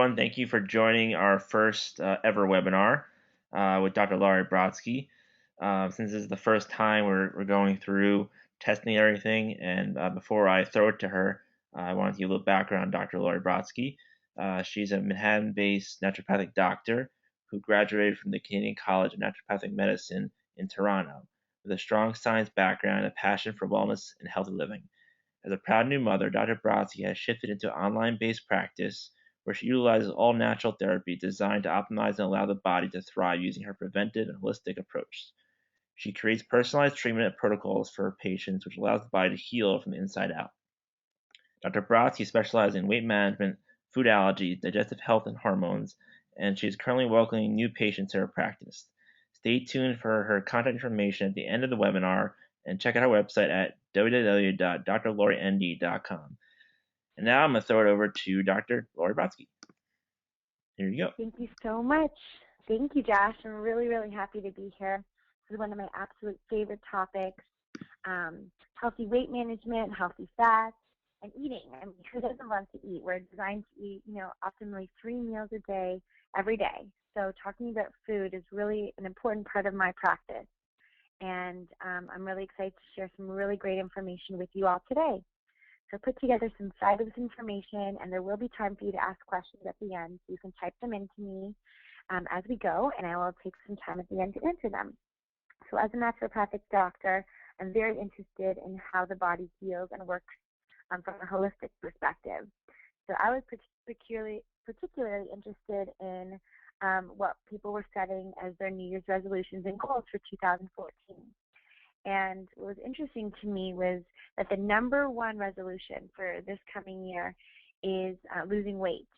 everyone. Thank you for joining our first ever webinar with Dr. Laurie Brodsky. Since this is the first time we're going through testing everything, and before I throw it to her, I want to give a little background on Dr. Laurie Brodsky. She's a Manhattan-based naturopathic doctor who graduated from the Canadian College of Naturopathic Medicine in Toronto with a strong science background and a passion for wellness and healthy living. As a proud new mother, Dr. Brodsky has shifted into online-based practice where she utilizes all natural therapy designed to optimize and allow the body to thrive using her preventive and holistic approach. She creates personalized treatment protocols for her patients, which allows the body to heal from the inside out. Dr. Brodsky specializes in weight management, food allergies, digestive health, and hormones, and she is currently welcoming new patients to her practice. Stay tuned for her contact information at the end of the webinar, and check out her website at www.drlauriend.com. And now I'm going to throw it over to Dr. Laurie Brodsky. Here you go. Thank you so much. Thank you, Josh. I'm really, really happy to be here. This is one of my absolute favorite topics, healthy weight management, healthy fats, and eating. I mean, who doesn't love to eat? We're designed to eat, optimally 3 meals a day, every day. So talking about food is really an important part of my practice. And I'm really excited to share some really great information with you all today. So I put together some fabulous information, and there will be time for you to ask questions at the end. So you can type them into me as we go, and I will take some time at the end to answer them. So as a naturopathic doctor, I'm very interested in how the body heals and works from a holistic perspective. So I was particularly interested in what people were setting as their New Year's resolutions and goals for 2014. And what was interesting to me was that the #1 resolution for this coming year is losing weight,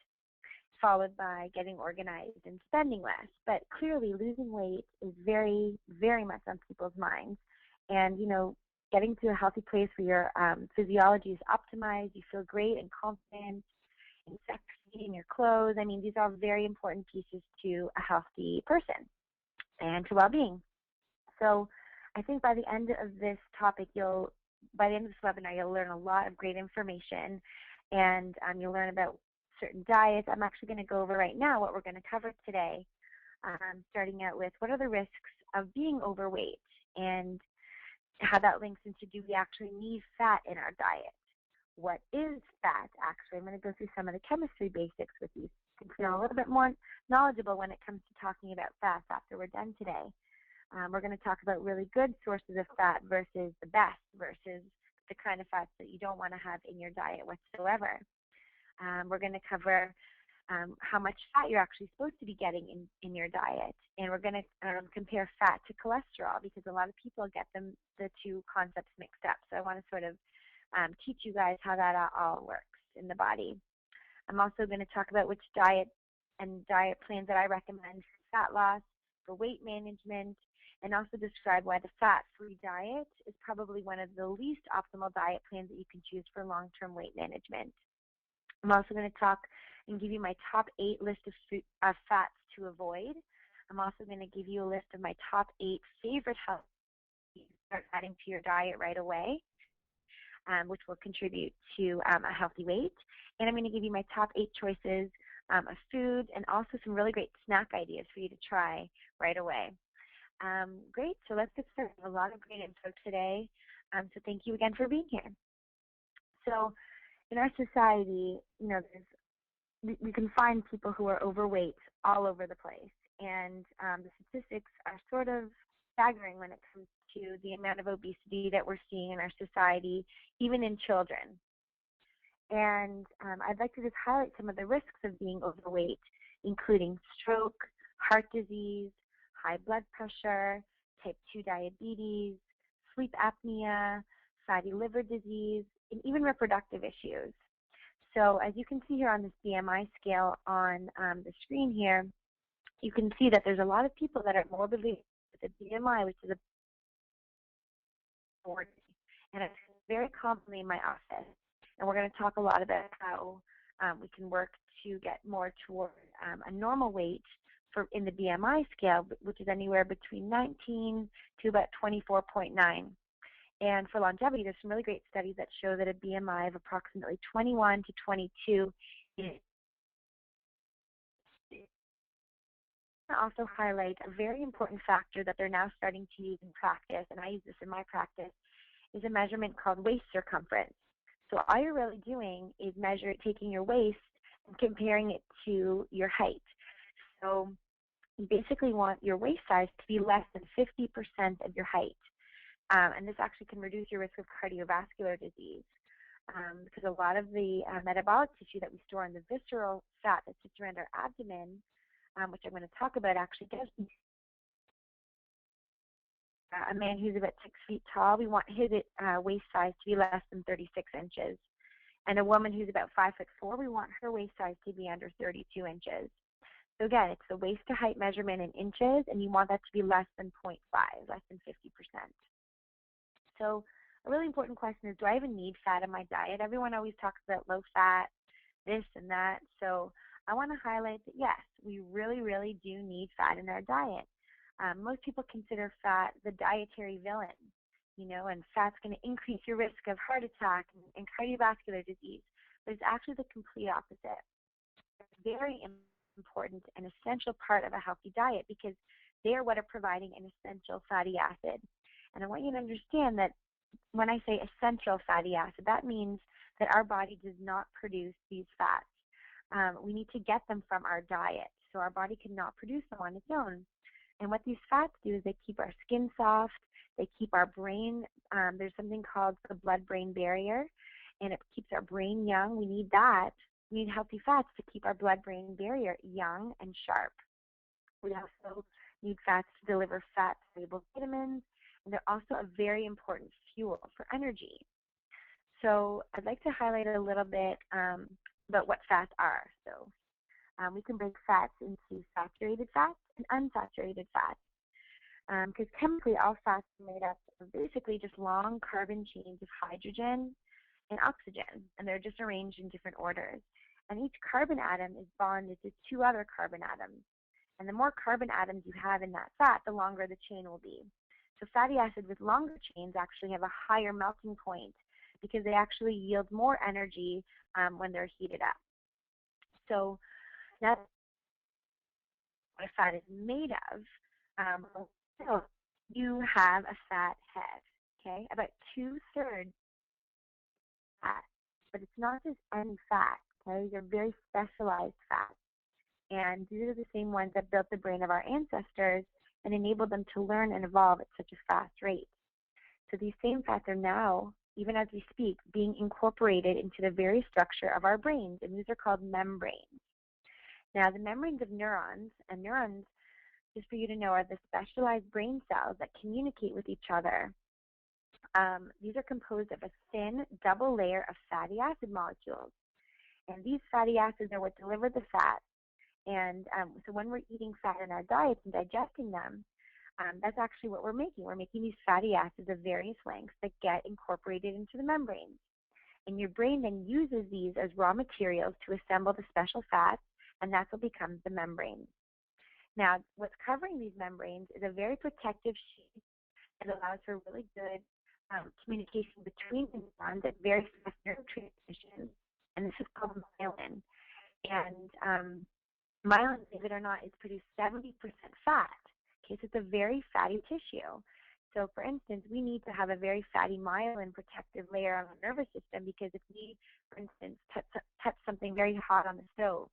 followed by getting organized and spending less. But clearly losing weight is very, very much on people's minds. And, getting to a healthy place where your physiology is optimized, you feel great and confident, and sexy in your clothes. I mean, these are very important pieces to a healthy person and to well-being. So I think by the end of this topic, by the end of this webinar, you'll learn a lot of great information, and you'll learn about certain diets. I'm actually going to go over right now what we're going to cover today, starting out with what are the risks of being overweight and how that links into, do we actually need fat in our diet? What is fat, actually? I'm going to go through some of the chemistry basics with you so you can feel a little bit more knowledgeable when it comes to talking about fats after we're done today. We're going to talk about really good sources of fat versus the best versus the kind of fats that you don't want to have in your diet whatsoever. We're going to cover how much fat you're actually supposed to be getting in your diet. And we're going to compare fat to cholesterol, because a lot of people get the two concepts mixed up. So I want to sort of teach you guys how that all works in the body. I'm also going to talk about which diet plans that I recommend for fat loss, for weight management, and also describe why the fat-free diet is probably one of the least optimal diet plans that you can choose for long-term weight management. I'm also going to talk and give you my top 8 list of fats to avoid. I'm also going to give you a list of my top 8 favorite health you can start adding to your diet right away, which will contribute to a healthy weight. And I'm going to give you my top 8 choices of food, and also some really great snack ideas for you to try right away. Great, so let's get started. A lot of great info today, so thank you again for being here. So in our society, we can find people who are overweight all over the place, and the statistics are sort of staggering when it comes to the amount of obesity that we're seeing in our society, even in children. And I'd like to just highlight some of the risks of being overweight, including stroke, heart disease, high blood pressure, type 2 diabetes, sleep apnea, fatty liver disease, and even reproductive issues. So as you can see here on this BMI scale on the screen here, you can see that there's a lot of people that are morbidly with a BMI, which is a 40. And it's very commonly in my office. And we're going to talk a lot about how we can work to get more toward a normal weight in the BMI scale, which is anywhere between 19 to about 24.9. And for longevity, there's some really great studies that show that a BMI of approximately 21 to 22 is to also highlight a very important factor that they're now starting to use in practice, and I use this in my practice, is a measurement called waist circumference. So all you're really doing is taking your waist and comparing it to your height. So you basically want your waist size to be less than 50% of your height. And this actually can reduce your risk of cardiovascular disease. Because a lot of the metabolic tissue that we store in the visceral fat that sits around our abdomen, which I'm going to talk about, actually does. A man who's about 6 feet tall, we want his waist size to be less than 36 inches. And a woman who's about 5'4", we want her waist size to be under 32 inches. So again, it's the waist to height measurement in inches, and you want that to be less than 0.5, less than 50%. So a really important question is, do I even need fat in my diet? Everyone always talks about low fat, this and that. So I want to highlight that, yes, we really, really do need fat in our diet. Most people consider fat the dietary villain, and fat's going to increase your risk of heart attack and cardiovascular disease. But it's actually the complete opposite. It's very important and essential part of a healthy diet because they are what are providing an essential fatty acid. And I want you to understand that when I say essential fatty acid, that means that our body does not produce these fats. We need to get them from our diet. So our body cannot produce them on its own. And what these fats do is they keep our skin soft, they keep our brain, there's something called the blood-brain barrier, and it keeps our brain young. We need that. We need healthy fats to keep our blood-brain barrier young and sharp. We also need fats to deliver fat-soluble vitamins, and they're also a very important fuel for energy. So I'd like to highlight a little bit about what fats are. So we can break fats into saturated fats and unsaturated fats. Because chemically, all fats are made up of basically just long carbon chains of hydrogen and oxygen, and they're just arranged in different orders. And each carbon atom is bonded to 2 other carbon atoms. And the more carbon atoms you have in that fat, the longer the chain will be. So fatty acids with longer chains actually have a higher melting point because they actually yield more energy when they're heated up. So that's what a fat is made of. So you have a fat head, okay? About 2/3 fat, but it's not just any fat, okay? These are very specialized fats. And these are the same ones that built the brain of our ancestors and enabled them to learn and evolve at such a fast rate. So these same fats are now, even as we speak, being incorporated into the very structure of our brains, and these are called membranes. Now, the membranes of neurons, and neurons, just for you to know, are the specialized brain cells that communicate with each other. These are composed of a thin double layer of fatty acid molecules. And these fatty acids are what deliver the fat. And so when we're eating fat in our diets and digesting them, that's actually what we're making. We're making these fatty acids of various lengths that get incorporated into the membranes. And your brain then uses these as raw materials to assemble the special fats, and that's what becomes the membrane. Now, what's covering these membranes is a very protective sheath that allows for really good communication between the neurons at very fast nerve transmission, and this is called myelin. And myelin, believe it or not, is produced 70% fat. Okay, so it's a very fatty tissue. So, for instance, we need to have a very fatty myelin protective layer on our nervous system because if we, for instance, touch something very hot on the stove,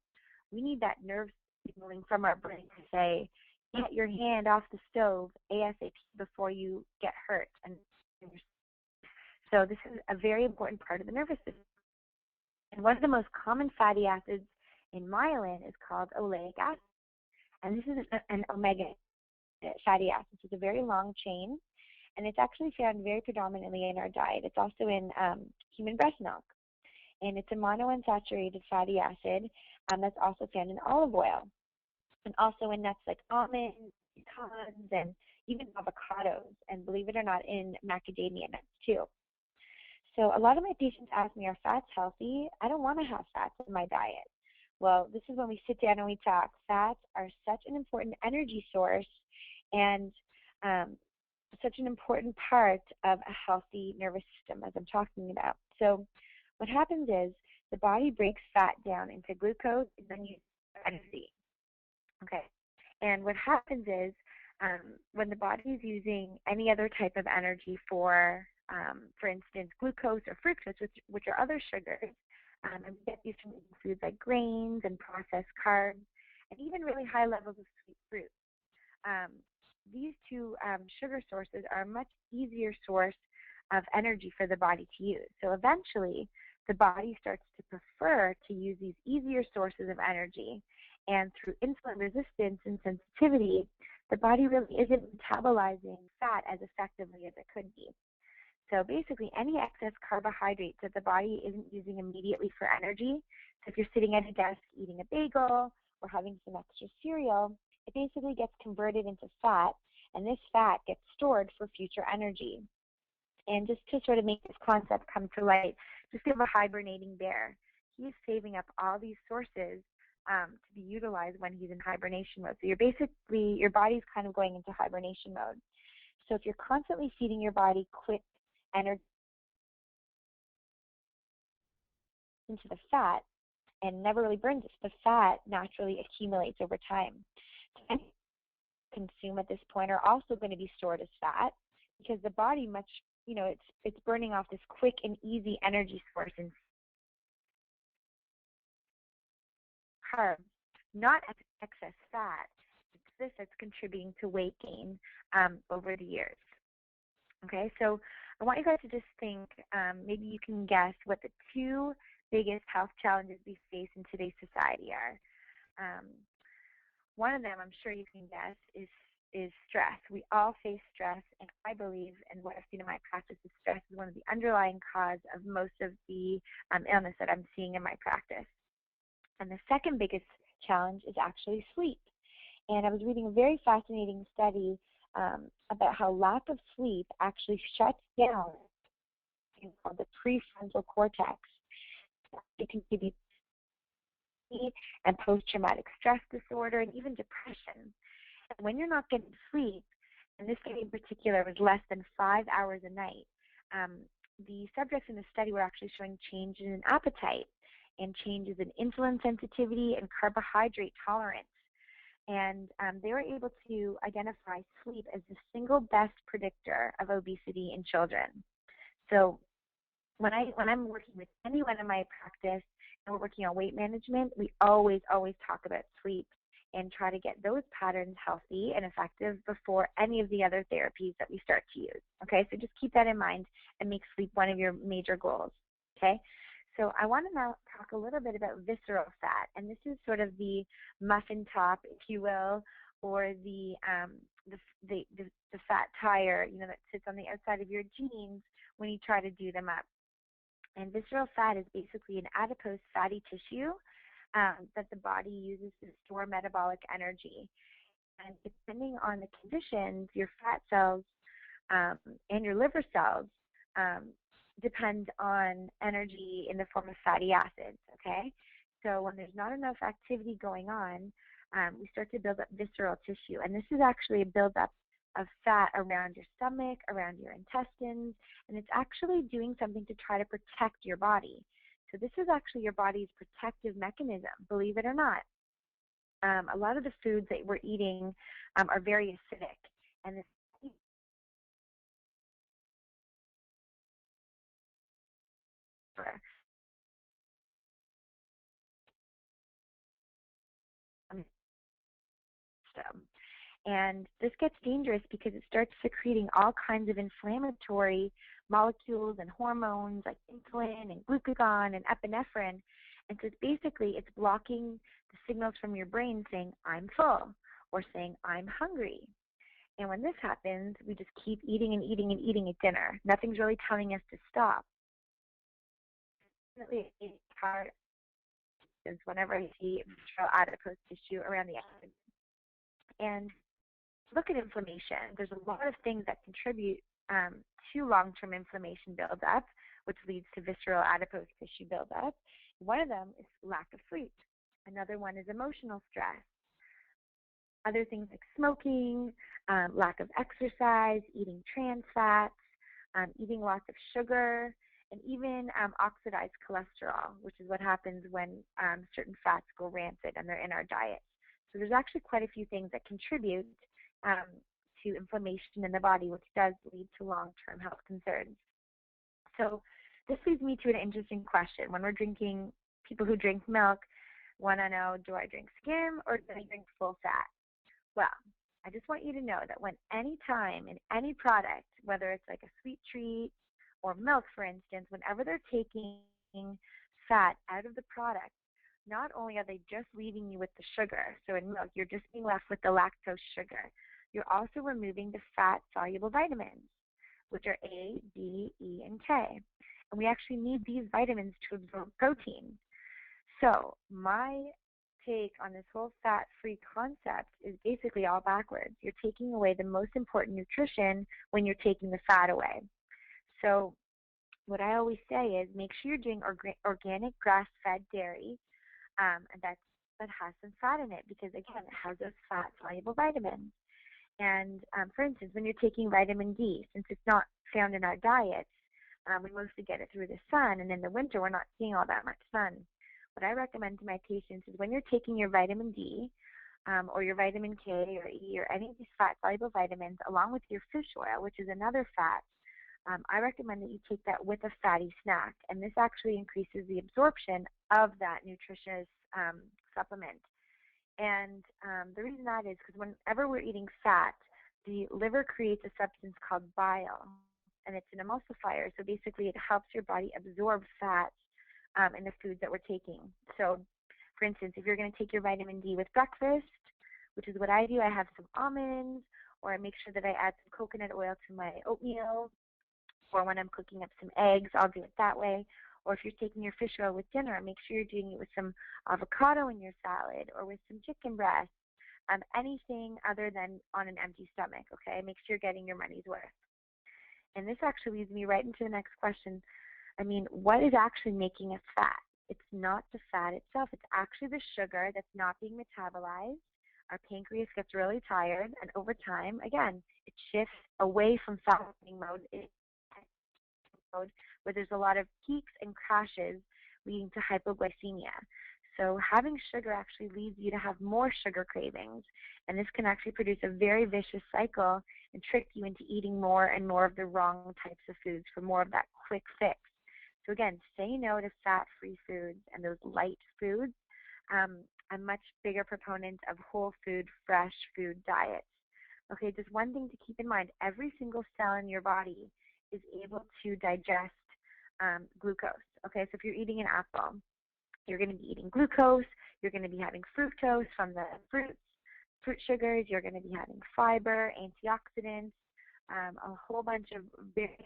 we need that nerve signaling from our brain to say, get your hand off the stove ASAP before you get hurt. And so this is a very important part of the nervous system. And one of the most common fatty acids in myelin is called oleic acid. And this is an omega fatty acid. It's a very long chain, and it's actually found very predominantly in our diet. It's also in human breast milk. And it's a monounsaturated fatty acid that's also found in olive oil, and also in nuts like almonds, pecans, and even avocados, and believe it or not, in macadamia nuts too. So a lot of my patients ask me, are fats healthy? I don't want to have fats in my diet. Well, this is when we sit down and we talk. Fats are such an important energy source and such an important part of a healthy nervous system, as I'm talking about. So what happens is the body breaks fat down into glucose and then uses energy. Okay. And what happens is when the body is using any other type of energy for instance, glucose or fructose, which are other sugars, and we get these from eating foods like grains and processed carbs, and even really high levels of sweet fruit. These two sugar sources are a much easier source of energy for the body to use. So eventually, the body starts to prefer to use these easier sources of energy. And through insulin resistance and sensitivity, the body really isn't metabolizing fat as effectively as it could be. So basically, any excess carbohydrates that the body isn't using immediately for energy, so if you're sitting at a desk eating a bagel or having some extra cereal, it basically gets converted into fat, and this fat gets stored for future energy. And just to sort of make this concept come to light, just think of a hibernating bear. He's saving up all these sources to be utilized when he's in hibernation mode. So your body's kind of going into hibernation mode. So if you're constantly feeding your body quick energy into the fat and never really burns it, the fat naturally accumulates over time. So any consume at this point are also going to be stored as fat because the body it's burning off this quick and easy energy source in carbs, not excess fat. It's this that's contributing to weight gain over the years. Okay, so I want you guys to just think, maybe you can guess what the two biggest health challenges we face in today's society are. One of them, I'm sure you can guess, is stress. We all face stress, and I believe, and what I've seen in my practice, is stress is one of the underlying cause of most of the illness that I'm seeing in my practice. And the second biggest challenge is actually sleep. And I was reading a very fascinating study about how lack of sleep actually shuts down the prefrontal cortex. It contributes to and post-traumatic stress disorder and even depression. And when you're not getting sleep, and this study in particular was less than 5 hours a night, the subjects in the study were actually showing changes in appetite and changes in insulin sensitivity and carbohydrate tolerance. And they were able to identify sleep as the single best predictor of obesity in children. So when I'm working with anyone in my practice and we're working on weight management, we always talk about sleep and try to get those patterns healthy and effective before any of the other therapies that we start to use. Okay, so just keep that in mind and make sleep one of your major goals. Okay. So I want to now talk a little bit about visceral fat, and this is sort of the muffin top, if you will, or the fat tire, that sits on the outside of your jeans when you try to do them up. And visceral fat is basically an adipose fatty tissue that the body uses to store metabolic energy. And depending on the conditions, your fat cells and your liver cells depend on energy in the form of fatty acids, okay? So when there's not enough activity going on, we start to build up visceral tissue. And this is actually a buildup of fat around your stomach, around your intestines, and it's actually doing something to try to protect your body. So this is actually your body's protective mechanism, believe it or not. A lot of the foods that we're eating are very acidic, and this system. And this gets dangerous because it starts secreting all kinds of inflammatory molecules and hormones like insulin and glucagon and epinephrine. And so it's blocking the signals from your brain saying, I'm full, or saying, I'm hungry. And when this happens, we just keep eating and eating and eating at dinner. Nothing's really telling us to stop. Definitely hard is whenever I see visceral adipose tissue around the abdomen. And look at inflammation. There's a lot of things that contribute to long-term inflammation buildup, which leads to visceral adipose tissue buildup. One of them is lack of sleep. Another one is emotional stress. Other things like smoking, lack of exercise, eating trans fats, eating lots of sugar, and even oxidized cholesterol, which is what happens when certain fats go rancid and they're in our diet. So there's actually quite a few things that contribute to inflammation in the body, which does lead to long-term health concerns. So this leads me to an interesting question. When we're drinking, people who drink milk want to know, do I drink skim or do I drink full fat? Well, I just want you to know that when any time in any product, whether it's like a sweet treat or milk, for instance, whenever they're taking fat out of the product, not only are they just leaving you with the sugar, so in milk, you're just being left with the lactose sugar, you're also removing the fat-soluble vitamins, which are A, D, E, and K. And we actually need these vitamins to absorb protein. So my take on this whole fat-free concept is basically all backwards. You're taking away the most important nutrition when you're taking the fat away. So what I always say is make sure you're doing organic grass-fed dairy that has some fat in it because, again, it has those fat-soluble vitamins. And, for instance, when you're taking vitamin D, since it's not found in our diets, we mostly get it through the sun, and in the winter we're not seeing all that much sun. What I recommend to my patients is when you're taking your vitamin D or your vitamin K or E or any of these fat-soluble vitamins along with your fish oil, which is another fat, I recommend that you take that with a fatty snack, and this actually increases the absorption of that nutritious supplement. And the reason that is because whenever we're eating fat, the liver creates a substance called bile, and it's an emulsifier. So basically, it helps your body absorb fat in the foods that we're taking. So, for instance, if you're going to take your vitamin D with breakfast, which is what I do, I have some almonds, or I make sure that I add some coconut oil to my oatmeal, or when I'm cooking up some eggs, I'll do it that way. Or if you're taking your fish oil with dinner, make sure you're doing it with some avocado in your salad or with some chicken breast, anything other than on an empty stomach, okay? Make sure you're getting your money's worth. And this actually leads me right into the next question. I mean, what is actually making us fat? It's not the fat itself. It's actually the sugar that's not being metabolized. Our pancreas gets really tired, and over time, again, it shifts away from fat-burning mode where there's a lot of peaks and crashes leading to hypoglycemia. So having sugar actually leads you to have more sugar cravings, and this can actually produce a very vicious cycle and trick you into eating more and more of the wrong types of foods for more of that quick fix. So again, say no to fat-free foods and those light foods. I'm much bigger proponent of whole food, fresh food diets. Okay, just one thing to keep in mind, every single cell in your body is able to digest glucose. Okay, so if you're eating an apple, you're going to be eating glucose, you're going to be having fructose from the fruit sugars, you're going to be having fiber, antioxidants, a whole bunch of very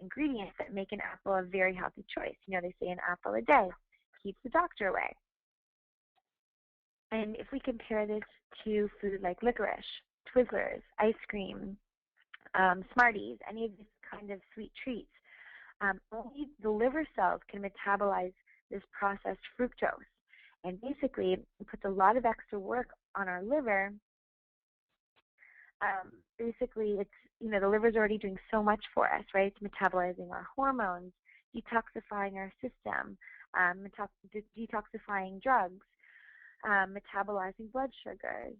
ingredients that make an apple a very healthy choice. You know, they say an apple a day keeps the doctor away. And if we compare this to food like licorice, Twizzlers, ice cream, Smarties, any of these kind of sweet treats, only the liver cells can metabolize this processed fructose. And basically, it puts a lot of extra work on our liver. Basically, it's, you know, the liver's already doing so much for us, right? It's metabolizing our hormones, detoxifying our system, detoxifying drugs, metabolizing blood sugars,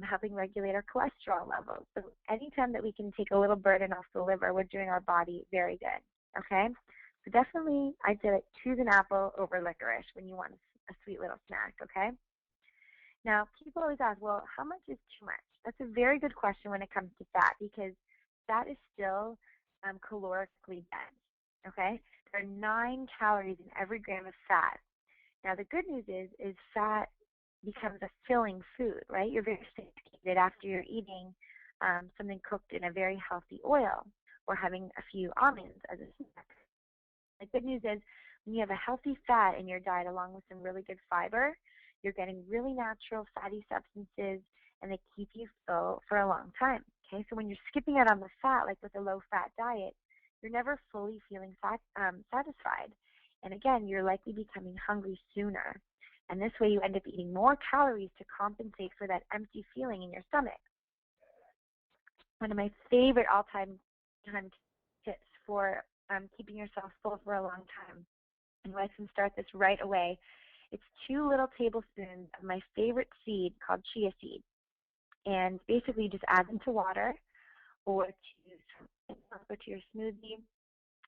helping regulate our cholesterol levels. So anytime that we can take a little burden off the liver, we're doing our body very good, okay? So definitely, I'd say like choose an apple over licorice when you want a sweet little snack, okay? Now, people always ask, well, how much is too much? That's a very good question when it comes to fat because fat is still calorically dense, okay? There are 9 calories in every gram of fat. Now, the good news is fat becomes a filling food, right? You're very satiated after you're eating something cooked in a very healthy oil or having a few almonds as a snack. The good news is when you have a healthy fat in your diet along with some really good fiber, you're getting really natural fatty substances and they keep you full for a long time, okay? So when you're skipping out on the fat, like with a low-fat diet, you're never fully feeling satisfied. And again, you're likely becoming hungry sooner. And this way you end up eating more calories to compensate for that empty feeling in your stomach. One of my favorite all-time tips for keeping yourself full for a long time, and I can start this right away, It's 2 little tablespoons of my favorite seed called chia seed. And basically you just add them to water or to your smoothie,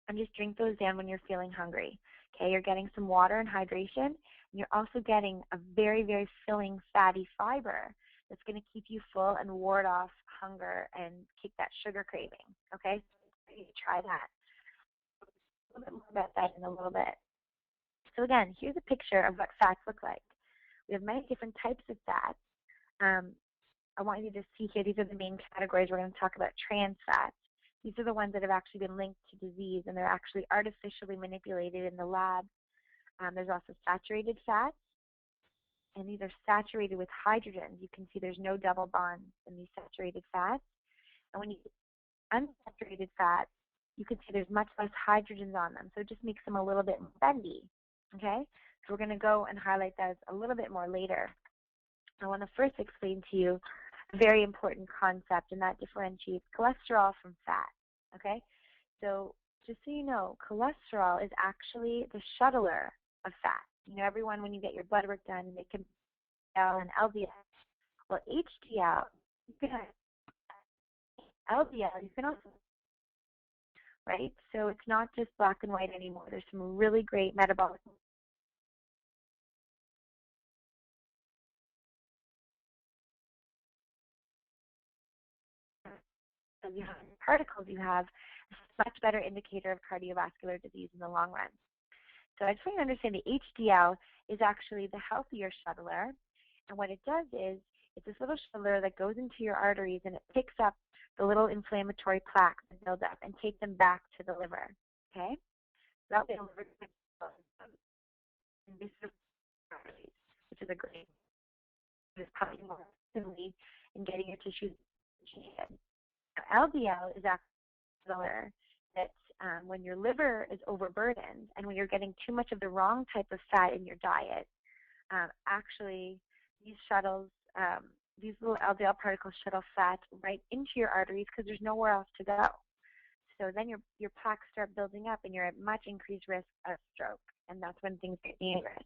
and just drink those down when you're feeling hungry. Okay, you're getting some water and hydration, and you're also getting a very, very filling fatty fiber that's going to keep you full and ward off hunger and kick that sugar craving. Okay, so you try that. A little bit more about that in a little bit. So again, here's a picture of what fats look like. We have many different types of fats. I want you to see here, these are the main categories. We're going to talk about trans fats. These are the ones that have actually been linked to disease, and they're actually artificially manipulated in the lab. There's also saturated fats, and these are saturated with hydrogens. You can see there's no double bonds in these saturated fats. And when you get unsaturated fats, you can see there's much less hydrogens on them, so it just makes them a little bit bendy. Okay? So we're going to go and highlight those a little bit more later. I want to first explain to you a very important concept, and that differentiates cholesterol from fat. Okay? So just so you know, cholesterol is actually the shuttler of fat. You know, everyone, when you get your blood work done, they can LDL and LDL. Well, HDL, you can have LDL, you can also, right? So it's not just black and white anymore. There's some really great metabolic particles you have, is a much better indicator of cardiovascular disease in the long run. So I just want you to understand the HDL is actually the healthier shuttler, and what it does is it's this little shuttler that goes into your arteries and it picks up the little inflammatory plaques that build up and take them back to the liver. Okay? So that way the liver which is a great, is probably more efficiently in getting your tissues treated. LDL is actually a that when your liver is overburdened and when you're getting too much of the wrong type of fat in your diet, actually these shuttles, these little LDL particles shuttle fat right into your arteries because there's nowhere else to go. So then your plaques start building up and you're at much increased risk of stroke, and that's when things get dangerous.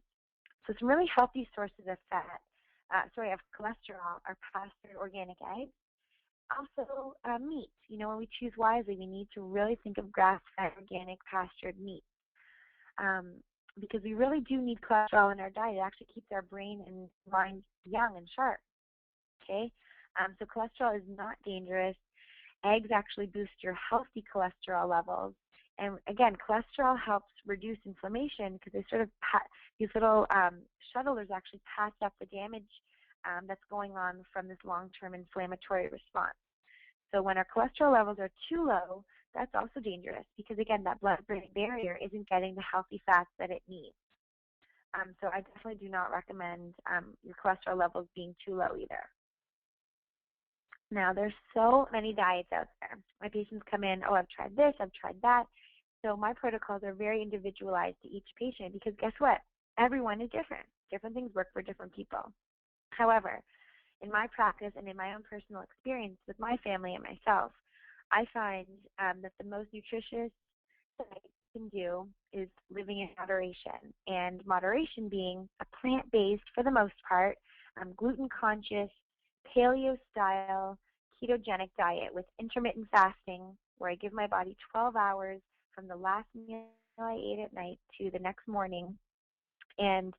So some really healthy sources of fat, of cholesterol are pastured organic eggs. Also, meat. You know, when we choose wisely, we need to really think of grass-fed, organic, pastured meat. Because we really do need cholesterol in our diet. It actually keeps our brain and mind young and sharp. Okay? So cholesterol is not dangerous. Eggs actually boost your healthy cholesterol levels. And again, cholesterol helps reduce inflammation because they sort of these little shuttlers actually pass up the damage that's going on from this long-term inflammatory response. So when our cholesterol levels are too low, that's also dangerous because, again, that blood-brain barrier isn't getting the healthy fats that it needs. So I definitely do not recommend your cholesterol levels being too low either. Now, there's so many diets out there. My patients come in, oh, I've tried this, I've tried that. So my protocols are very individualized to each patient because guess what? Everyone is different. Different things work for different people. However, in my practice and in my own personal experience with my family and myself, I find that the most nutritious thing I can do is living in moderation, and moderation being a plant-based, for the most part, gluten-conscious, paleo-style, ketogenic diet with intermittent fasting, where I give my body 12 hours from the last meal I ate at night to the next morning, and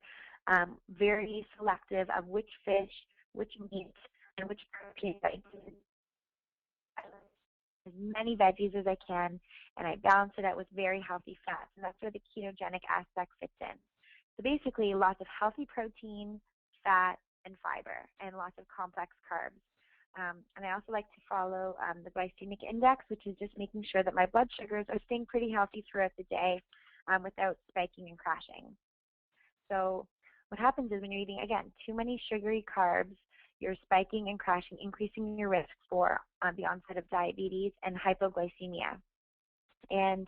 very selective of which fish, which meat, and which protein I eat. As many veggies as I can, and I balance it out with very healthy fats, and that's where the ketogenic aspect fits in. So basically, lots of healthy protein, fat, and fiber, and lots of complex carbs. And I also like to follow the glycemic index, which is just making sure that my blood sugars are staying pretty healthy throughout the day without spiking and crashing. So what happens is when you're eating, again, too many sugary carbs, you're spiking and crashing, increasing your risk for the onset of diabetes and hypoglycemia. And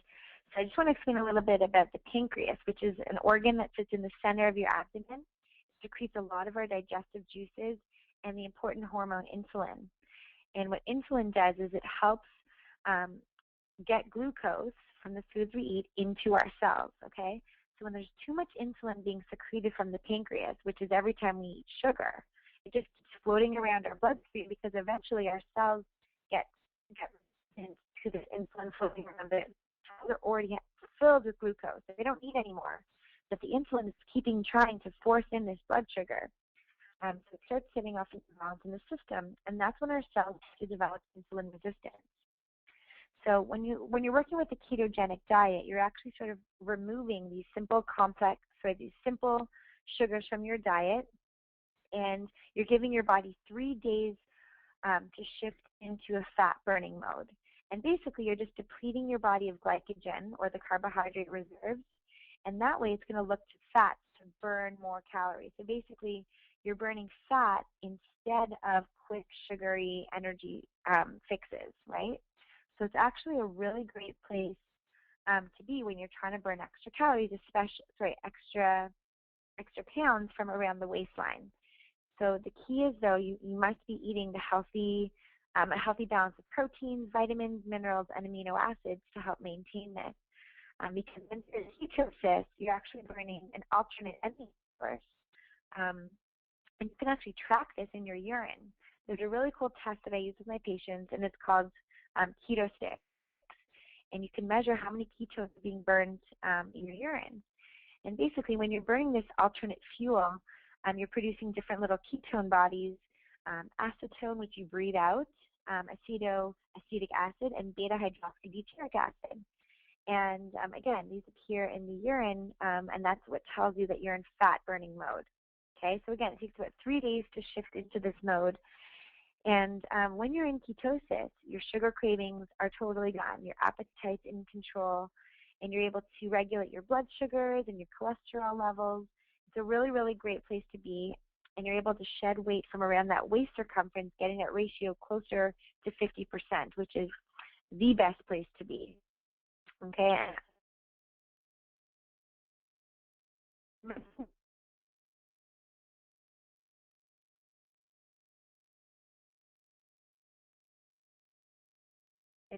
so I just want to explain a little bit about the pancreas, which is an organ that sits in the center of your abdomen. It secretes a lot of our digestive juices and the important hormone insulin. And what insulin does is it helps get glucose from the foods we eat into our cells, okay? So when there's too much insulin being secreted from the pancreas, which is every time we eat sugar, it just keeps floating around our bloodstream because eventually our cells get resistant to this insulin floating around. The cells are already filled with glucose. They don't need any more. But the insulin is trying to force in this blood sugar. So it starts setting off neurons in the system, and that's when our cells start to develop insulin resistance. So when you're working with a ketogenic diet, you're actually sort of removing these simple sugars from your diet, and you're giving your body 3 days to shift into a fat burning mode. And basically, you're just depleting your body of glycogen, or the carbohydrate reserves, and that way it's going to look to fats to burn more calories. So basically, you're burning fat instead of quick sugary energy fixes, right? So it's actually a really great place to be when you're trying to burn extra calories, extra pounds from around the waistline. So the key is, though, you must be eating a healthy balance of proteins, vitamins, minerals, and amino acids to help maintain this. Because when you're in ketosis, you're actually burning an alternate energy source. And you can actually track this in your urine. There's a really cool test that I use with my patients, and it's called Ketosis. And you can measure how many ketones are being burned in your urine. And basically, when you're burning this alternate fuel, you're producing different little ketone bodies, acetone, which you breathe out, acetic acid, and beta-hydroxybutyric acid. And again, these appear in the urine, and that's what tells you that you're in fat-burning mode. Okay, so again, it takes about 3 days to shift into this mode. And when you're in ketosis, your sugar cravings are totally gone. Your appetite's in control, and you're able to regulate your blood sugars and your cholesterol levels. It's a really, really great place to be, and you're able to shed weight from around that waist circumference, getting that ratio closer to 50%, which is the best place to be. Okay.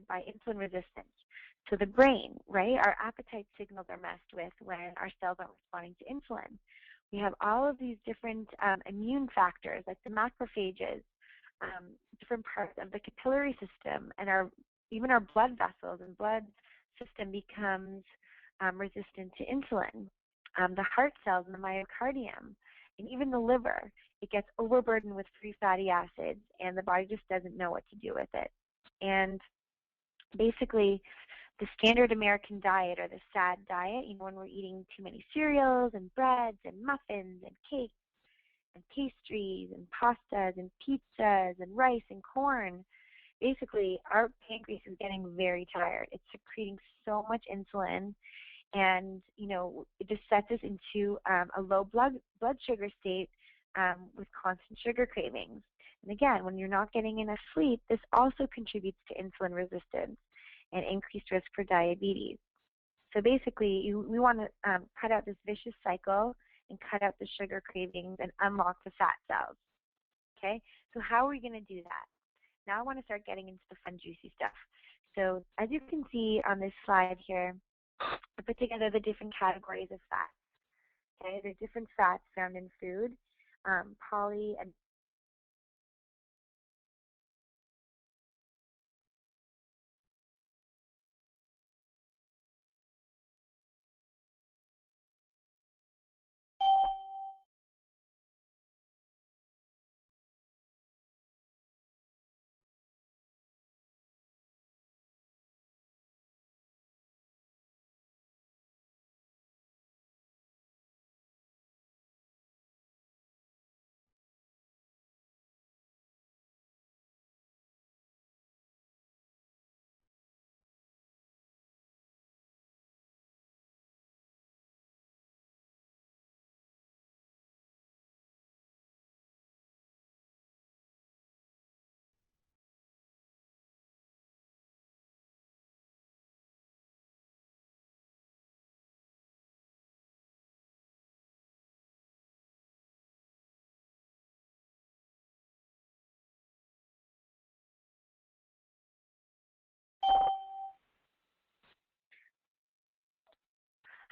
By insulin resistance. So the brain, right, our appetite signals are messed with when our cells aren't responding to insulin. We have all of these different immune factors, like the macrophages, different parts of the capillary system, and even our blood vessels and blood system becomes resistant to insulin. The heart cells and the myocardium, and even the liver, it gets overburdened with free fatty acids, and the body just doesn't know what to do with it. And basically, the standard American diet, or the SAD diet, when we're eating too many cereals and breads and muffins and cakes and pastries and pastas and pizzas and rice and corn, basically our pancreas is getting very tired. It's secreting so much insulin, and it just sets us into a low blood sugar state with constant sugar cravings. And again, when you're not getting enough sleep, this also contributes to insulin resistance and increased risk for diabetes. So basically, we want to cut out this vicious cycle and cut out the sugar cravings and unlock the fat cells. Okay? So how are we going to do that? Now I want to start getting into the fun, juicy stuff. So as you can see on this slide here, I put together the different categories of fat. Okay? There's different fats found in food, poly and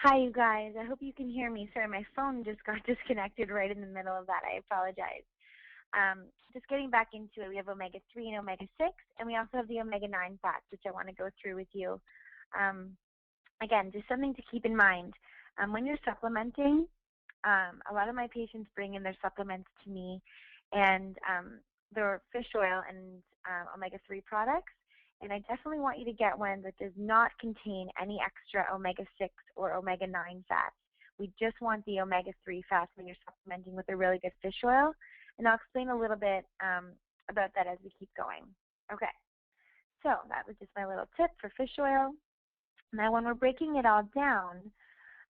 Hi, you guys. I hope you can hear me. Sorry, my phone just got disconnected right in the middle of that. I apologize. Just getting back into it, we have omega-3 and omega-6, and we also have the omega-9 fats, which I want to go through with you. Again, just something to keep in mind. When you're supplementing, a lot of my patients bring in their supplements to me, and they're fish oil and omega-3 products. And I definitely want you to get one that does not contain any extra omega-6 or omega-9 fats. We just want the omega-3 fats when you're supplementing with a really good fish oil. And I'll explain a little bit about that as we keep going. Okay, so that was just my little tip for fish oil. Now when we're breaking it all down,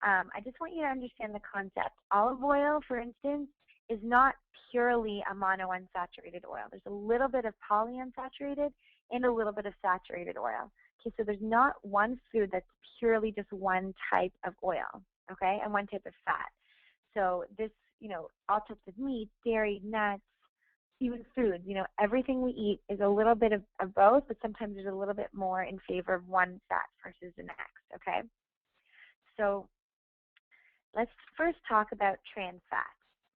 I just want you to understand the concept. Olive oil, for instance, is not purely a monounsaturated oil. There's a little bit of polyunsaturated and a little bit of saturated oil. Okay, so there's not one food that's purely just one type of oil, okay, and one type of fat. So this, all types of meat, dairy, nuts, even foods, everything we eat is a little bit of both, but sometimes there's a little bit more in favor of one fat versus the next, okay? So let's first talk about trans fats.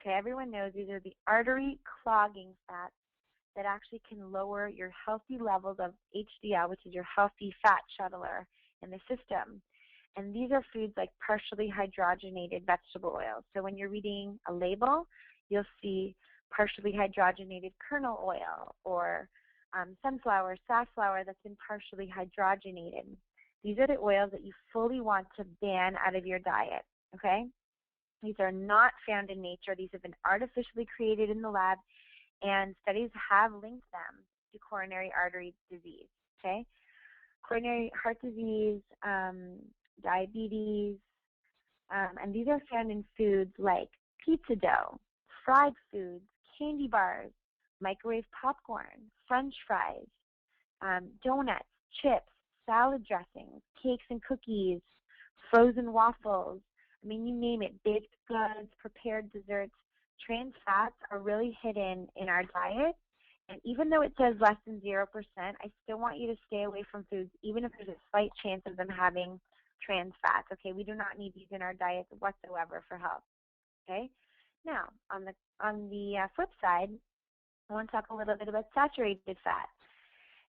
Okay, everyone knows these are the artery clogging fats that actually can lower your healthy levels of HDL, which is your healthy fat shuttler in the system. And these are foods like partially hydrogenated vegetable oils. So when you're reading a label, you'll see partially hydrogenated kernel oil or sunflower, safflower that's been partially hydrogenated. These are the oils that you fully want to ban out of your diet, okay? These are not found in nature. These have been artificially created in the lab, and studies have linked them to coronary artery disease, okay? Coronary heart disease, diabetes, and these are found in foods like pizza dough, fried foods, candy bars, microwave popcorn, French fries, donuts, chips, salad dressings, cakes and cookies, frozen waffles, I mean, you name it, baked goods, prepared desserts. Trans fats are really hidden in our diet, and even though it says less than 0%, I still want you to stay away from foods, even if there's a slight chance of them having trans fats, okay? We do not need these in our diets whatsoever for health, okay? Now, on the flip side, I want to talk a little bit about saturated fat.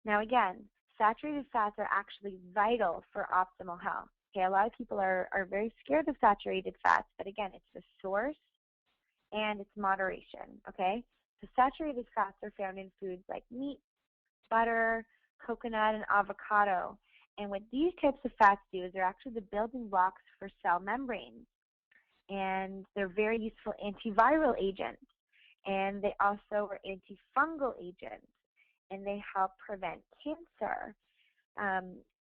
Now, again, saturated fats are actually vital for optimal health. Okay, a lot of people are very scared of saturated fats, but again, it's the source and its moderation, okay? So saturated fats are found in foods like meat, butter, coconut, and avocado. And what these types of fats do is they're actually the building blocks for cell membranes. And they're very useful antiviral agents. And they also are antifungal agents. And they help prevent cancer.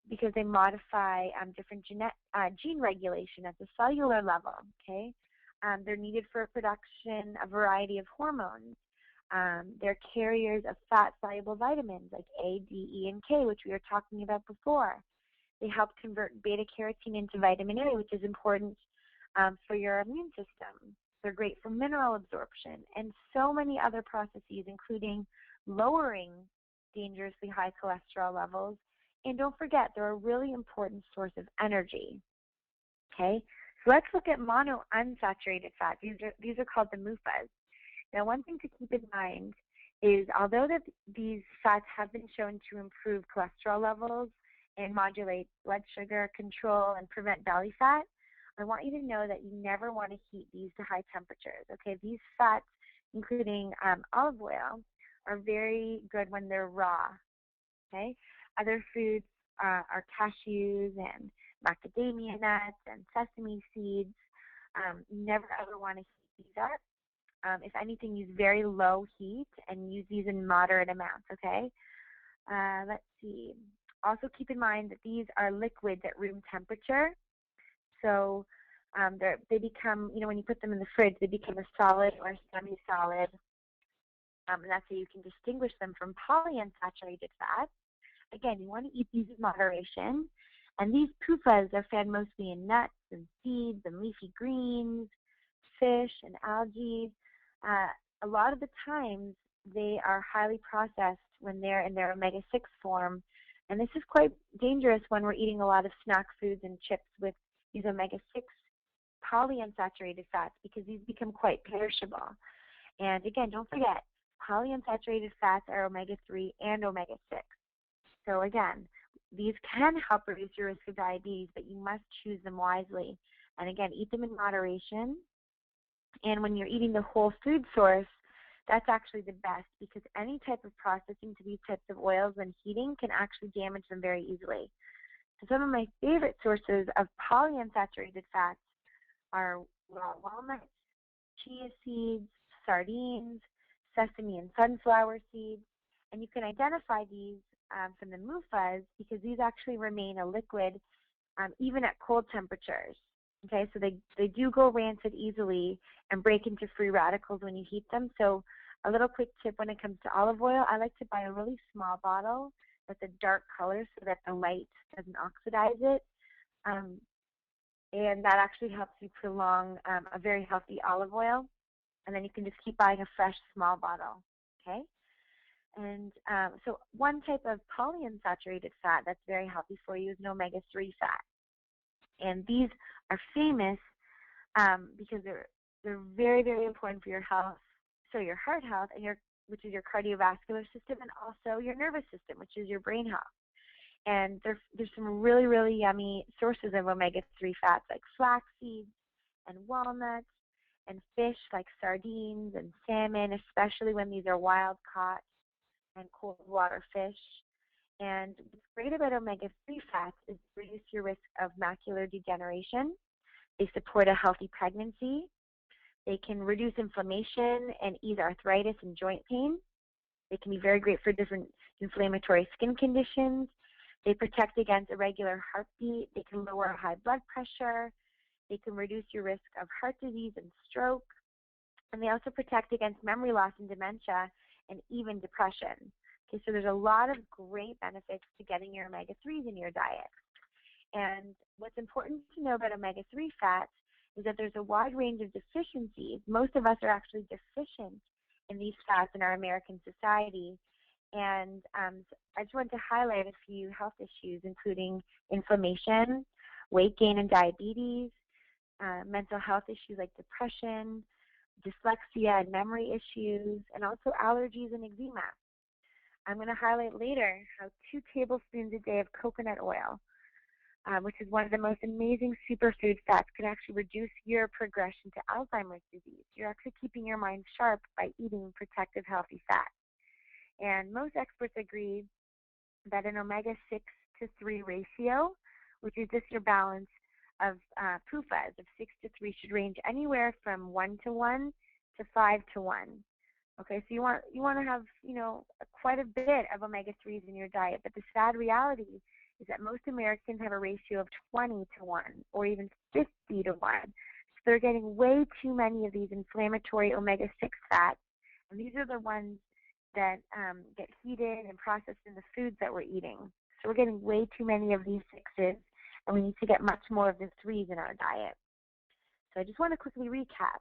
Because they modify different gene regulation at the cellular level, okay? They're needed for production of a variety of hormones. They're carriers of fat-soluble vitamins like A, D, E, and K, which we were talking about before. They help convert beta-carotene into vitamin A, which is important for your immune system. They're great for mineral absorption and so many other processes, including lowering dangerously high cholesterol levels. And don't forget, they're a really important source of energy, okay? So let's look at monounsaturated fat. These are called the MUFAs. Now, one thing to keep in mind is although these fats have been shown to improve cholesterol levels and modulate blood sugar control and prevent belly fat, I want you to know that you never want to heat these to high temperatures, okay? These fats, including olive oil, are very good when they're raw, okay? Other foods are cashews and macadamia nuts and sesame seeds. You never ever want to heat these up. If anything, use very low heat and use these in moderate amounts, okay? Let's see. Also keep in mind that these are liquids at room temperature. So they become, when you put them in the fridge, they become a solid or a semi-solid. And that's how you can distinguish them from polyunsaturated fats. Again, you want to eat these in moderation. And these PUFAs are found mostly in nuts and seeds and leafy greens, fish and algae. A lot of the times, they are highly processed when they're in their omega-6 form. And this is quite dangerous when we're eating a lot of snack foods and chips with these omega-6 polyunsaturated fats because these become quite perishable. And again, don't forget, polyunsaturated fats are omega-3 and omega-6. So again, these can help reduce your risk of diabetes, but you must choose them wisely. And again, eat them in moderation. And when you're eating the whole food source, that's actually the best because any type of processing to these types of oils when heating can actually damage them very easily. So some of my favorite sources of polyunsaturated fats are walnuts, chia seeds, sardines, sesame and sunflower seeds. And you can identify these from the MUFAs because these actually remain a liquid even at cold temperatures. Okay, so they do go rancid easily and break into free radicals when you heat them. So a little quick tip when it comes to olive oil, I like to buy a really small bottle that's a dark color so that the light doesn't oxidize it. And that actually helps you prolong a very healthy olive oil. And then you can just keep buying a fresh small bottle, okay? And so one type of polyunsaturated fat that's very healthy for you is an omega-3 fat. And these are famous because they're very, very important for your health, so your heart health, and which is your cardiovascular system, and also your nervous system, which is your brain health. And there's some really, really yummy sources of omega-3 fats like flax seeds and walnuts and fish like sardines and salmon, especially when these are wild caught and cold water fish. And what's great about omega-3 fats is to reduce your risk of macular degeneration. They support a healthy pregnancy. They can reduce inflammation and ease arthritis and joint pain. They can be very great for different inflammatory skin conditions. They protect against irregular heartbeat. They can lower high blood pressure. They can reduce your risk of heart disease and stroke. And they also protect against memory loss and dementia and even depression. Okay, so there's a lot of great benefits to getting your omega-3s in your diet. And what's important to know about omega-3 fats is that there's a wide range of deficiencies. Most of us are actually deficient in these fats in our American society. And I just wanted to highlight a few health issues, including inflammation, weight gain and diabetes, mental health issues like depression, dyslexia and memory issues, and also allergies and eczema. I'm going to highlight later how 2 tablespoons a day of coconut oil, which is one of the most amazing superfood fats, can actually reduce your progression to Alzheimer's disease. You're actually keeping your mind sharp by eating protective, healthy fats. And most experts agree that an omega-6 to 3 ratio, which is just your balance of PUFAs of 6 to 3, should range anywhere from 1 to 1 to 5 to 1. Okay, so you want to have, quite a bit of omega-3s in your diet, but the sad reality is that most Americans have a ratio of 20 to 1 or even 50 to 1. So they're getting way too many of these inflammatory omega-6 fats, and these are the ones that get heated and processed in the foods that we're eating. So we're getting way too many of these 6s, and we need to get much more of the 3s in our diet. So I just want to quickly recap.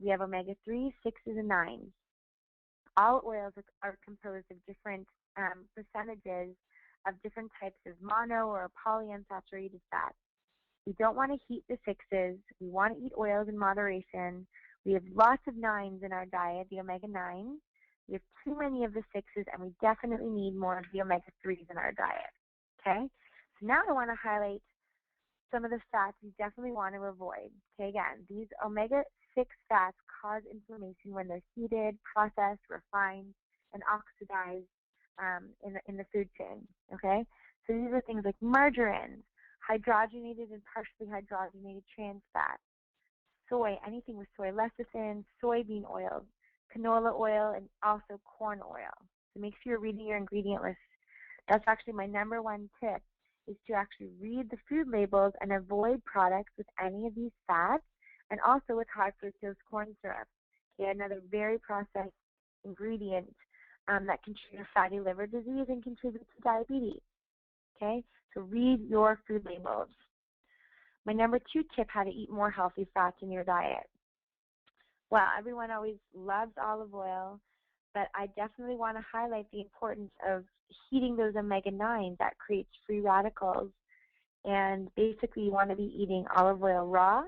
We have omega-3s, 6s, and 9s. All oils are composed of different percentages of different types of mono or polyunsaturated fats. We don't want to heat the 6s. We want to eat oils in moderation. We have lots of 9s in our diet, the omega-9s. We have too many of the 6s, and we definitely need more of the omega-3s in our diet. Okay? So now I want to highlight some of the fats you definitely want to avoid. Okay, again, these omega-6 fats cause inflammation when they're heated, processed, refined, and oxidized in the food chain. Okay, so these are things like margarine, hydrogenated and partially hydrogenated trans fats, soy, anything with soy lecithin, soybean oils, canola oil, and also corn oil. So make sure you're reading your ingredient list. That's actually my number 1 tip, is to actually read the food labels and avoid products with any of these fats, and also with high fructose corn syrup. Okay, another very processed ingredient that can trigger fatty liver disease and contribute to diabetes. Okay, so read your food labels. My number 2 tip, how to eat more healthy fats in your diet. Well, everyone always loves olive oil, but I definitely want to highlight the importance of heating those omega-9s that creates free radicals And basically, you want to be eating olive oil raw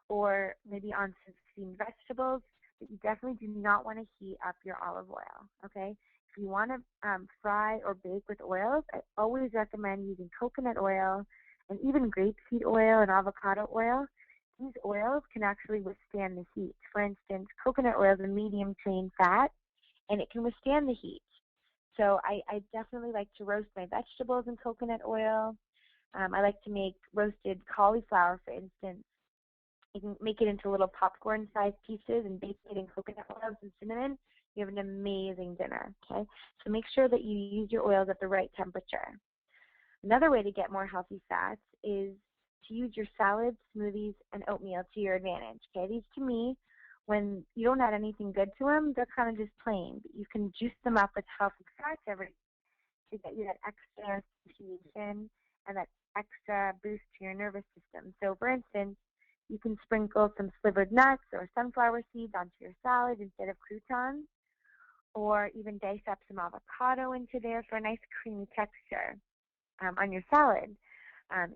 or maybe on some steamed vegetables, but you definitely do not want to heat up your olive oil, okay? If you want to fry or bake with oils, I always recommend using coconut oil and even grapeseed oil and avocado oil. These oils can actually withstand the heat. For instance, coconut oil is a medium chain fat, and it can withstand the heat. So I definitely like to roast my vegetables in coconut oil. I like to make roasted cauliflower, for instance. You can make it into little popcorn-sized pieces and bake it in coconut oils and cinnamon. You have an amazing dinner, okay? So make sure that you use your oils at the right temperature. Another way to get more healthy fats is to use your salads, smoothies, and oatmeal to your advantage, okay? These, to me, when you don't add anything good to them, they're kind of just plain. But you can juice them up with healthy fats to get you that extra satiation and that extra boost to your nervous system. So, for instance, you can sprinkle some slivered nuts or sunflower seeds onto your salad instead of croutons, or even dice up some avocado into there for a nice creamy texture on your salad.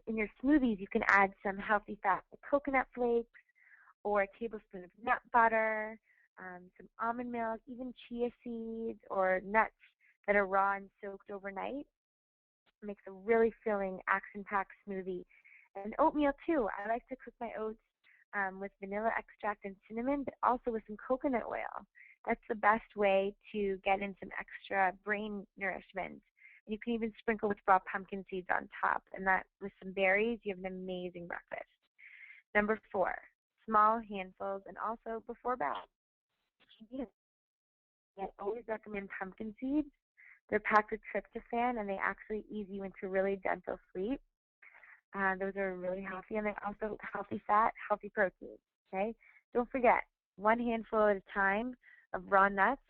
In your smoothies, you can add some healthy fats like coconut flakes or a tablespoon of nut butter, some almond milk, even chia seeds or nuts that are raw and soaked overnight. It makes a really filling, action-packed smoothie. And oatmeal, too. I like to cook my oats with vanilla extract and cinnamon, but also with some coconut oil. That's the best way to get in some extra brain nourishment. And you can even sprinkle with raw pumpkin seeds on top. And that, with some berries, you have an amazing breakfast. Number 4, small handfuls and also before bed. I always recommend pumpkin seeds. They're packed with tryptophan, and they actually ease you into really gentle sleep. Those are really healthy, and they're also healthy fat, healthy protein, okay? Don't forget, one handful at a time of raw nuts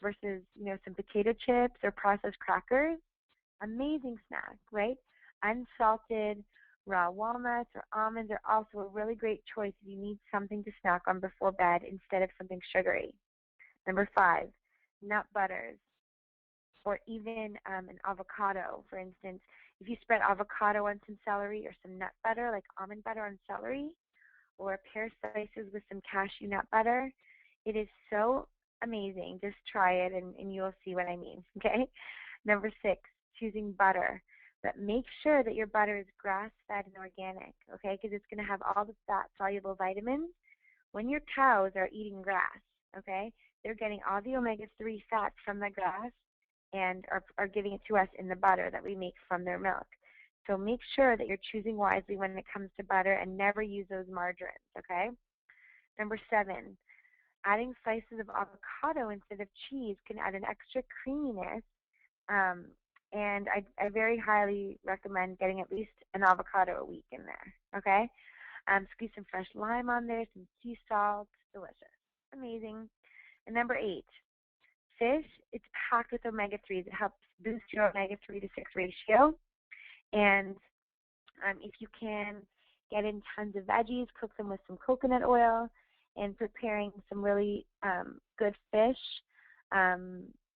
versus, some potato chips or processed crackers. Amazing snack, right? Unsalted raw walnuts or almonds are also a really great choice if you need something to snack on before bed instead of something sugary. Number 5, nut butters, or even an avocado, for instance. If you spread avocado on some celery or some nut butter, like almond butter on celery, or a pair of slices with some cashew nut butter, it is so amazing. Just try it and you'll see what I mean, okay? Number 6, choosing butter. But make sure that your butter is grass-fed and organic, okay? Because it's going to have all the fat-soluble vitamins. When your cows are eating grass, okay, they're getting all the omega-3 fats from the grass and are giving it to us in the butter that we make from their milk. So make sure that you're choosing wisely when it comes to butter and never use those margarines, okay? Number 7, adding slices of avocado instead of cheese can add an extra creaminess. And I very highly recommend getting at least an avocado a week in there, okay? Squeeze some fresh lime on there, some sea salt, delicious, amazing. And number 8, fish, it's packed with omega-3s. It helps boost your omega-3 to 6 ratio. And if you can get in tons of veggies, cook them with some coconut oil, and preparing some really good fish.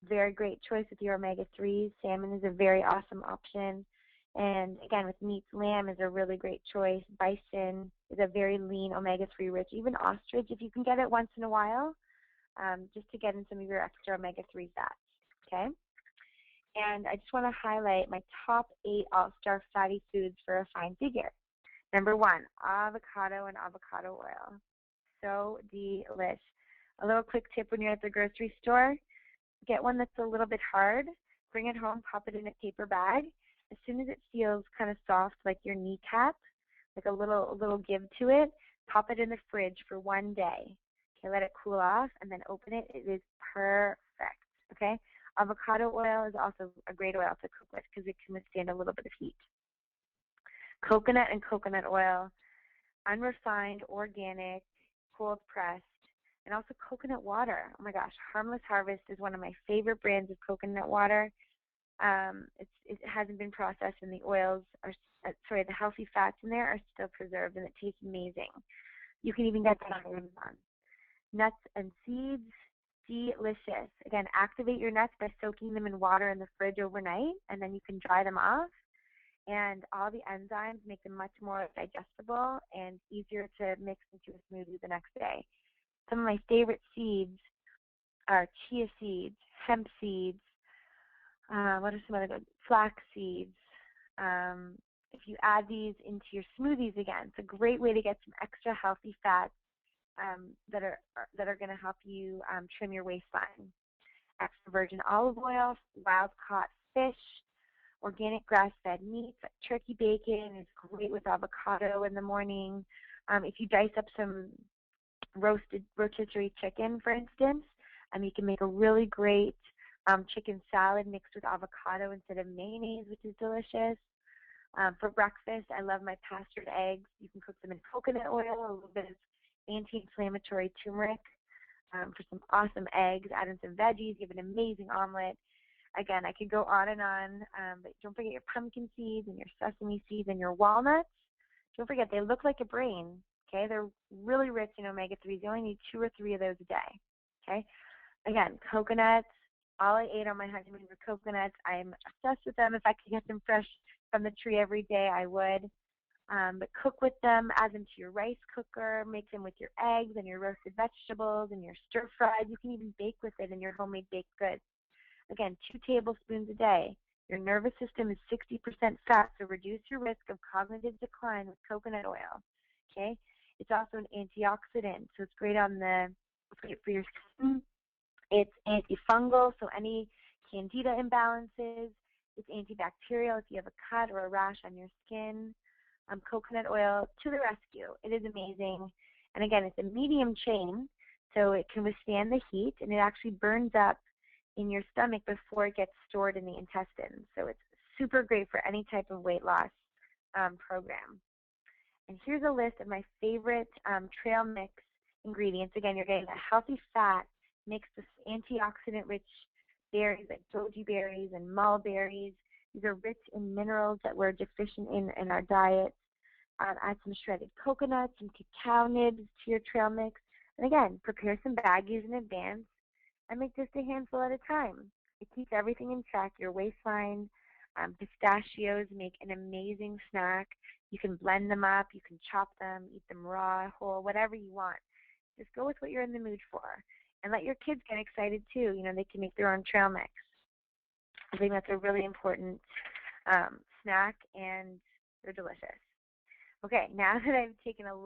Very great choice with your omega-3s. Salmon is a very awesome option. And again, with meats, lamb is a really great choice. Bison is a very lean omega-3 rich. Even ostrich, if you can get it once in a while, just to get in some of your extra omega-3 fats, okay? And I just want to highlight my top 8 all-star fatty foods for a fine figure. Number 1, avocado and avocado oil. So delish. A little quick tip when you're at the grocery store, get one that's a little bit hard, bring it home, pop it in a paper bag. As soon as it feels kind of soft, like your kneecap, like a little give to it, pop it in the fridge for 1 day. Okay, let it cool off, and then open it. It is perfect, okay? Avocado oil is also a great oil to cook with because it can withstand a little bit of heat. Coconut and coconut oil, unrefined, organic, cold pressed, and also coconut water. Oh my gosh, Harmless Harvest is one of my favorite brands of coconut water. It hasn't been processed, and the the healthy fats in there are still preserved, and it tastes amazing. You can even get that on Amazon. Nuts and seeds, delicious. Again, activate your nuts by soaking them in water in the fridge overnight, and then you can dry them off. and all the enzymes make them much more digestible and easier to mix into a smoothie the next day. Some of my favorite seeds are chia seeds, hemp seeds, what are some other good? Flax seeds. If you add these into your smoothies again, it's a great way to get some extra healthy fats that are going to help you trim your waistline. Extra virgin olive oil, wild-caught fish, organic grass-fed meats like turkey bacon is great with avocado in the morning. If you dice up some roasted rotisserie chicken, for instance, you can make a really great chicken salad mixed with avocado instead of mayonnaise, which is delicious. For breakfast, I love my pastured eggs. You can cook them in coconut oil, a little bit of anti-inflammatory turmeric for some awesome eggs. Add in some veggies, give an amazing omelet. Again, I could go on and on, but don't forget your pumpkin seeds and your sesame seeds and your walnuts. Don't forget, they look like a brain, okay? They're really rich in omega-3s. You only need 2 or 3 of those a day, okay? Again, coconuts. All I ate on my honeymoon were coconuts. I'm obsessed with them. If I could get them fresh from the tree every day, I would. But cook with them, add them to your rice cooker, make them with your eggs and your roasted vegetables and your stir-fried. You can even bake with it in your homemade baked goods. Again, 2 tablespoons a day. Your nervous system is 60% fat, so reduce your risk of cognitive decline with coconut oil. Okay? It's also an antioxidant, so it's great for your skin. It's antifungal, so any candida imbalances. It's antibacterial if you have a cut or a rash on your skin. Coconut oil to the rescue. It is amazing. And again, it's a medium chain, so it can withstand the heat, and it actually burns up in your stomach before it gets stored in the intestines. So it's super great for any type of weight loss program. And here's a list of my favorite trail mix ingredients. Again, you're getting a healthy fat mixed with antioxidant-rich berries like goji berries and mulberries. These are rich in minerals that we're deficient in our diet. Add some shredded coconuts and cacao nibs to your trail mix. And again, prepare some baggies in advance and make just a handful at a time. It keeps everything in check. Your waistline, pistachios make an amazing snack. You can blend them up. You can chop them, eat them raw, whole, whatever you want. Just go with what you're in the mood for. And let your kids get excited too. You know, they can make their own trail mix. I think that's a really important snack, and they're delicious. Okay, now that I've taken a look